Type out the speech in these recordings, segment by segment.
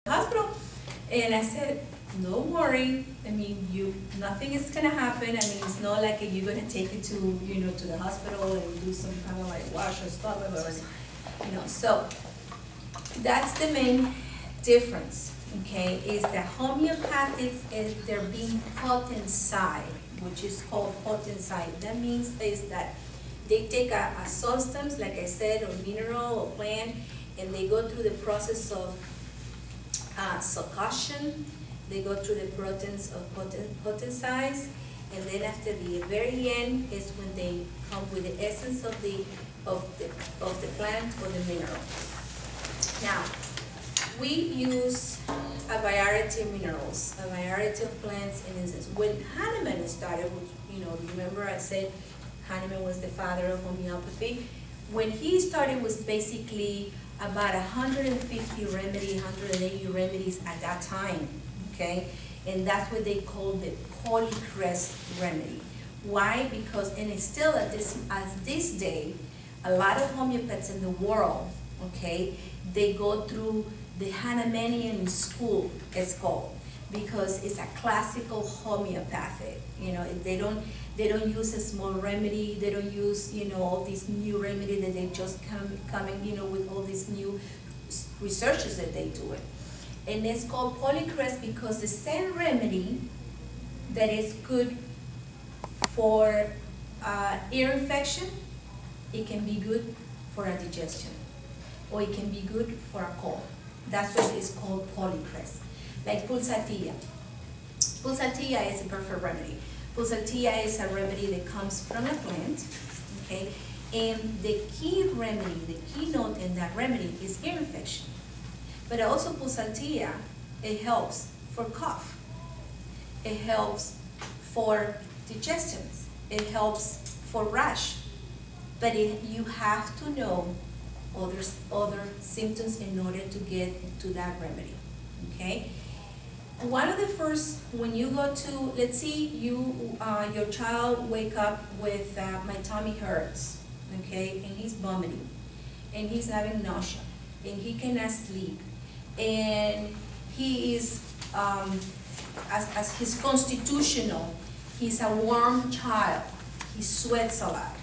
hospital. And I said, don't worry. I mean, nothing is gonna happen. I mean, it's not like you're gonna take it to, to the hospital and do some kind of like wash or stuff, or. So that's the main difference, okay, is that homeopathic is they're being put inside, which is called put inside. That means is that they take a substance, like I said, or mineral or plant, and they go through the process of succussion. They go through the proteins of potensize, and then after the very end is when they come with the essence of the plant or the mineral. Now, we use a variety of minerals, a variety of plants and incense. When Hahnemann started, which, remember I said Hahnemann was the father of homeopathy. When he started was basically about 150 remedies, 180 remedies at that time, okay? And that's what they call the polycrest remedy. Why? Because, and it's still at this day, a lot of homeopaths in the world, okay, they go through the Hahnemannian school, it's called, because it's a classical homeopathic. They don't use a small remedy. They don't use all these new remedy that they just coming with all these new researches that they do it. And it's called polycrest because the same remedy that is good for ear infection, it can be good for a digestion, or it can be good for a cold. That's what it's called polycrest. Like pulsatilla. Pulsatilla is a perfect remedy. Pulsatilla is a remedy that comes from a plant, okay? And the key remedy, the keynote in that remedy is ear infection. But also pulsatilla, it helps for cough. It helps for digestion. It helps for rash. But you have to know other symptoms in order to get to that remedy, okay? One of the first, when you go to, let's see, your child wake up with my tummy hurts, okay, and he's vomiting, and he's having nausea, and he cannot sleep, and he is, as his constitutional, he's a warm child, he sweats a lot,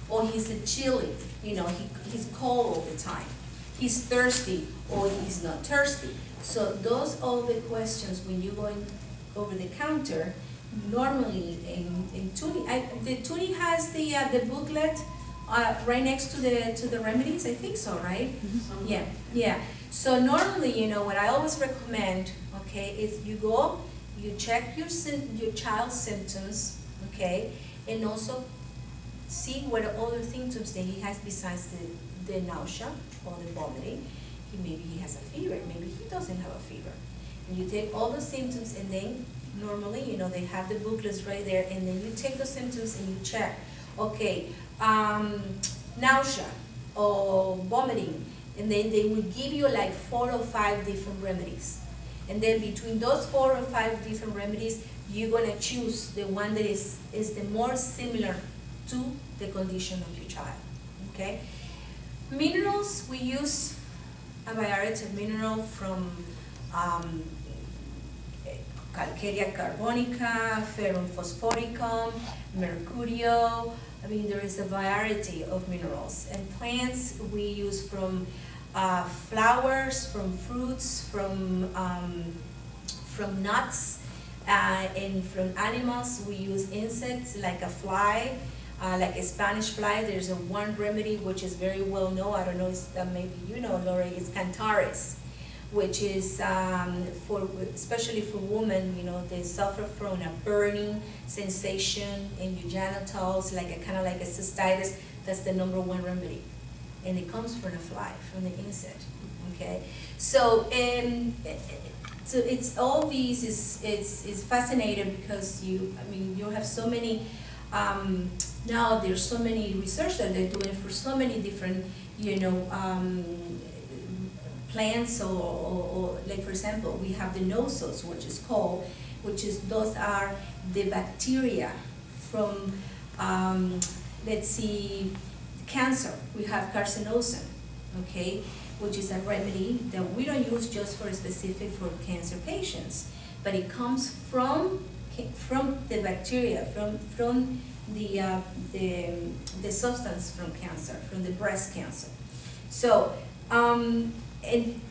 or he's a chilly, he's cold all the time, he's thirsty, or he's not thirsty. So those are the questions when you're going over the counter. Normally in Tuni, the Tuni has the booklet right next to the remedies. I think so, right? Mm-hmm. Yeah. So normally, what I always recommend, okay, is you go, you check your child's symptoms, okay, and also see what other symptoms that he has besides the nausea or the vomiting. Maybe he has a fever, maybe he doesn't have a fever. And you take all the symptoms, and then normally, they have the booklets right there, and then you take those symptoms and you check, okay, nausea or vomiting, and then they will give you like 4 or 5 different remedies. And then between those 4 or 5 different remedies, you're gonna choose the one that is the more similar to the condition of your child, okay? Minerals, we use a variety of mineral from Calcarea carbonica, ferrum phosphoricum, mercurio. I mean, there is a variety of minerals. And plants we use from flowers, from fruits, from nuts, and from animals we use insects like a fly. Like a Spanish fly, there's one remedy which is very well known. I don't know, maybe you know, Lori, it's Cantaris, which is especially for women, they suffer from a burning sensation in your genitals, kind of like a cystitis. That's the #1 remedy. And it comes from a fly, from the insect, okay? So, so it's all these is fascinating because you have so many, now there's so many research that they're doing for so many different, plants or like for example, we have the nosols, those are the bacteria from, let's see, cancer. We have carcinosin, okay, which is a remedy that we don't use just for specific for cancer patients, but it comes from the bacteria, from the substance from cancer, from the breast cancer. So, and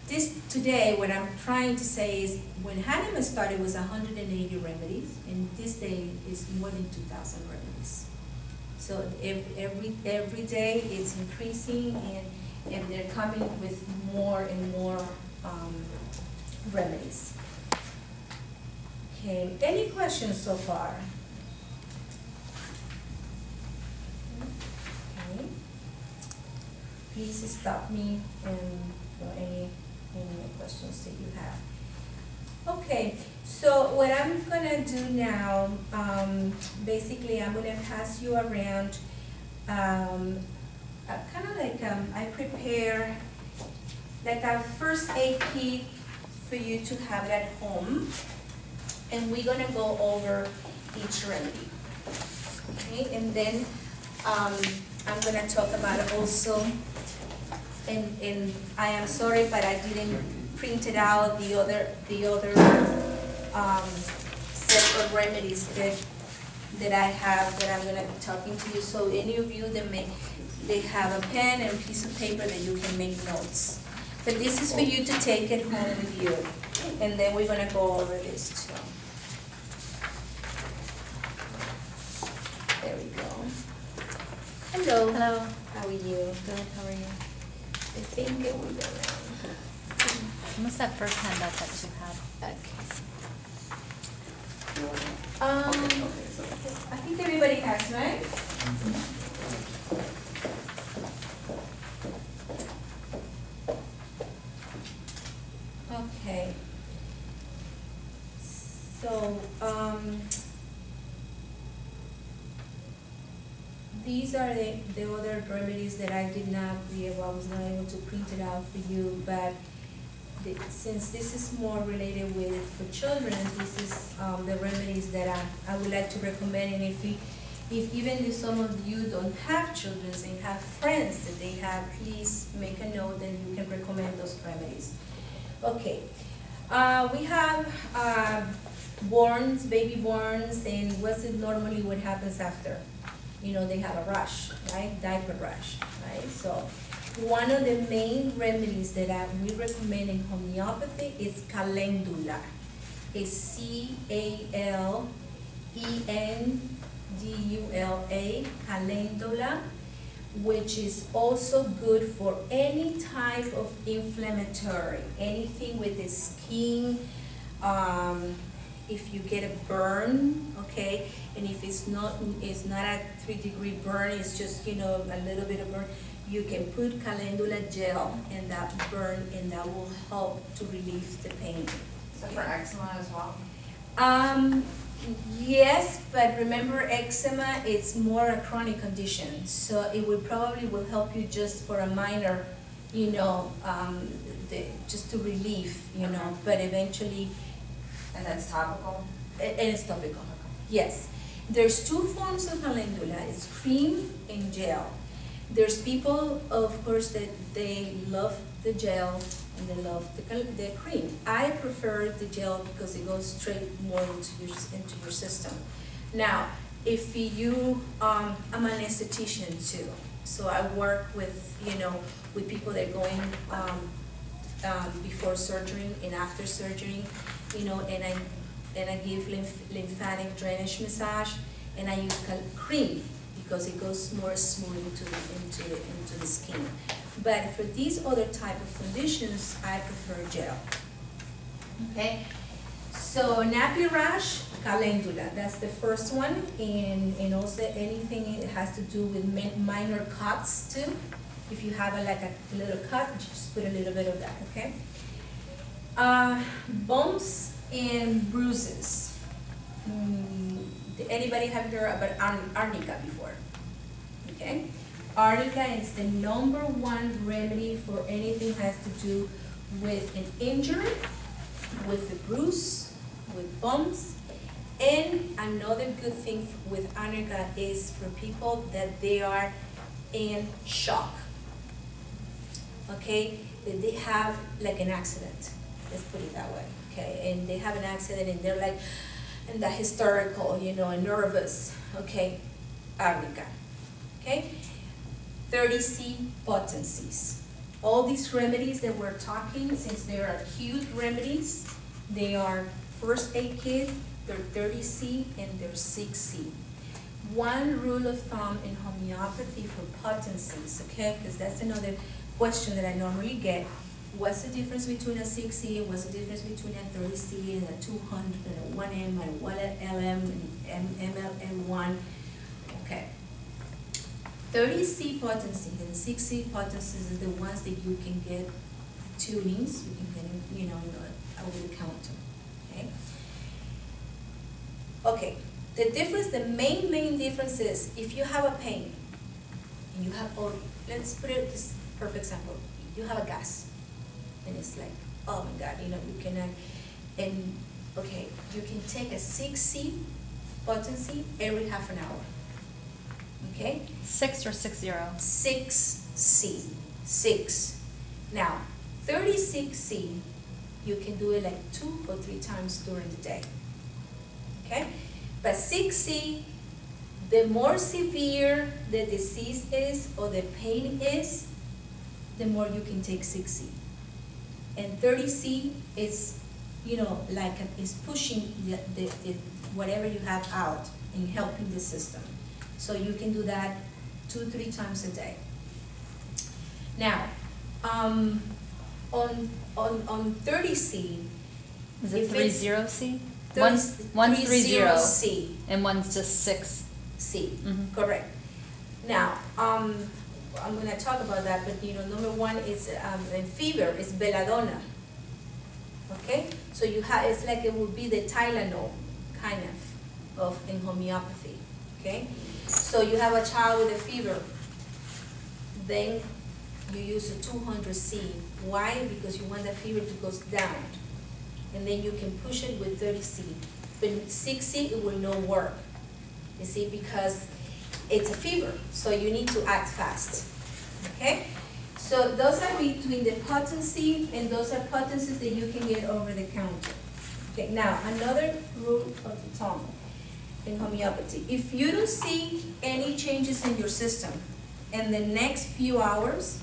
this today, what I'm trying to say is, when Hahnemann started, it was 180 remedies, and this day is more than 2,000 remedies. So every day it's increasing, and they're coming with more and more remedies. Okay, any questions so far? Okay. Please stop me and for any questions that you have. Okay, so what I'm gonna do now, basically I'm gonna pass you around, kind of like I prepare like a first aid kit for you to have it at home, and we're gonna go over each remedy. Okay, and then I'm gonna talk about it also. And I am sorry, but I didn't print it out, the other set of remedies that I have, that I'm gonna be talking to you. So any of you that they have a pen and a piece of paper that you can make notes. But this is for you to take it home with you. And then we're gonna go over this too. There we go. Hello. Hello. How are you? Good. How are you? I think it will go around. What's that first handout that you had? Okay. I think everybody has, right? Okay. So, these are the other remedies that I did not be able, I was not able to print it out for you, but since this is more related with for children, this is the remedies that I would like to recommend. And if even if some of you don't have children and have friends that they have, please make a note and you can recommend those remedies. Okay, we have burns, baby burns, and what's it normally what happens after? You know, they have a rash, right? Diaper rash, right? So one of the main remedies that we recommend in homeopathy is calendula. It's C-A-L-E-N-D-U-L-A, calendula, which is also good for any type of inflammatory, anything with the skin. If you get a burn, okay, and if it's not a 3-degree burn, it's just, you know, a little bit of burn, you can put calendula gel in that burn, and that will help to relieve the pain. So for eczema as well? Yes, but remember, eczema is more a chronic condition, so it would probably will help you just for a minor, you know, just to relieve, you know, but eventually. And that's topical? And it's topical, yes. There's two forms of calendula, it's cream and gel. There's people, of course, that they love the gel and they love the cream. I prefer the gel because it goes straight more into your system. Now, if you, I'm an esthetician too, so I work with, you know, with people that are going before surgery and after surgery, you know, and I give lymphatic drainage massage, and I use cream because it goes more smooth into the skin. But for these other type of conditions, I prefer gel. Okay, so nappy rash, calendula, that's the first one, and also anything it has to do with minor cuts too. If you have like a little cut, just put a little bit of that, okay? Bumps and bruises. Anybody have heard about arnica before? Okay? Arnica is the #1 remedy for anything has to do with an injury, with a bruise, with bumps. And another good thing with arnica is for people that they are in shock. okay, that they have like an accident, let's put it that way, okay, and they have an accident and they're like, and that hysterical, you know, and nervous, okay, arnica, okay? 30C potencies. All these remedies that we're talking, since they are acute remedies, they are first aid kit, they're 30C and they're 6C. One rule of thumb in homeopathy for potencies, okay, because that's another question that I normally get. What's the difference between a 6C and what's the difference between a 30C and a 200 and a 1M and a 1LM and ML and 1? Okay. 30C potencies and 6C potencies is the ones that you can get tunings, you can get them, you know, over the counter, okay? Okay, the difference, the main difference is if you have a pain and you have, or let's put it this perfect example, you have a gas and it's like, oh my God, you know, you cannot, and okay, you can take a 6C potency every half an hour. Okay? 6 or 60? 6C. 6. Now, 36C, you can do it like 2 or 3 times during the day. Okay? But 6C, the more severe the disease is or the pain is, the more you can take 6C. And 30C is, you know, like is pushing the whatever you have out and helping the system. So you can do that 2-3 times a day. Now, on 30C, Is it 30C? 30, One's 30 30C. and one's just 6. C, Mhm. correct. Now, I'm going to talk about that, but you know, number one is in fever is belladonna. Okay, so you have, it's like it would be the Tylenol kind of in homeopathy. Okay, so you have a child with a fever, then you use a 200C. Why? Because you want the fever to go down, and then you can push it with 30C. But 6C, it will not work. You see, because it's a fever, so you need to act fast. Okay? So those are between the potency, and those are potencies that you can get over the counter. Okay, now another rule of the thumb in homeopathy. If you don't see any changes in your system in the next few hours,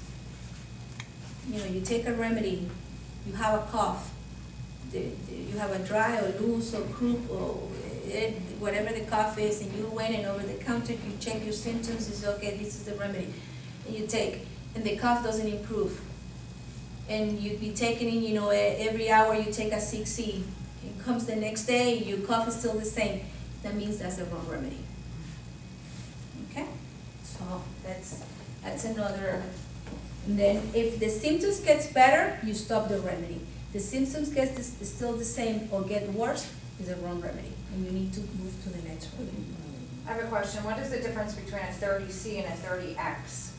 you know, you take a remedy, you have a cough, you have a dry or loose or croup or whatever the cough is, and you went and over the counter, you check your symptoms, it's okay, this is the remedy, and you take, and the cough doesn't improve. And you'd be taking in, you know, every hour you take a 6C. It comes the next day, your cough is still the same. That means that's the wrong remedy. Okay? So that's another. And then if the symptoms gets better, you stop the remedy. The symptoms get still the same or get worse, is a wrong remedy. And you need to move to the next remedy. I have a question. What is the difference between a 30C and a 30X?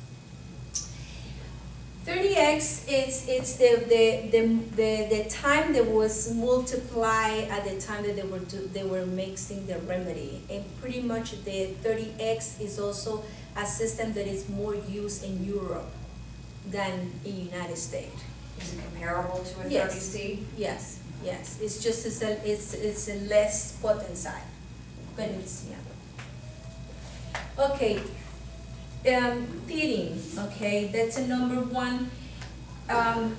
30X it's the time that was multiplied at the time that they were mixing the remedy, and pretty much the 30X is also a system that is more used in Europe than in the United States. Is it comparable to a Yes. 30C? Yes, yes. It's just it's a less potent side, but it's yeah. Okay. Feeding, okay, that's a number one.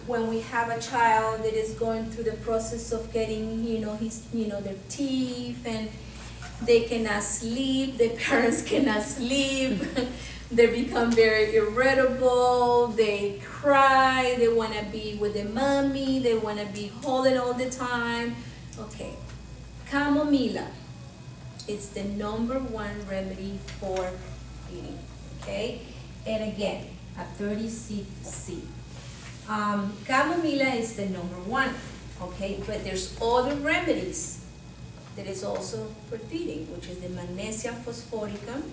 When we have a child that is going through the process of getting, their teeth, and they cannot sleep, the parents cannot sleep, they become very irritable, they cry, they want to be with the mommy, they want to be holding all the time. Okay, chamomilla, it's the number one remedy for feeding. Okay, and again, a 30cc. Chamomilla is the number one, okay, but there's other remedies that is also for feeding, which is the magnesia phosphoricum.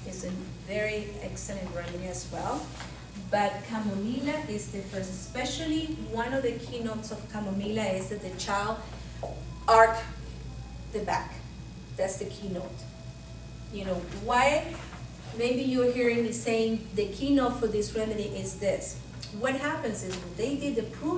It's a very excellent remedy as well. But chamomilla is the first, especially one of the keynotes of chamomilla is that the child arc the back. That's the keynote. You know, why? Maybe you're hearing me saying the keynote for this remedy is this. what happens is when they did the proven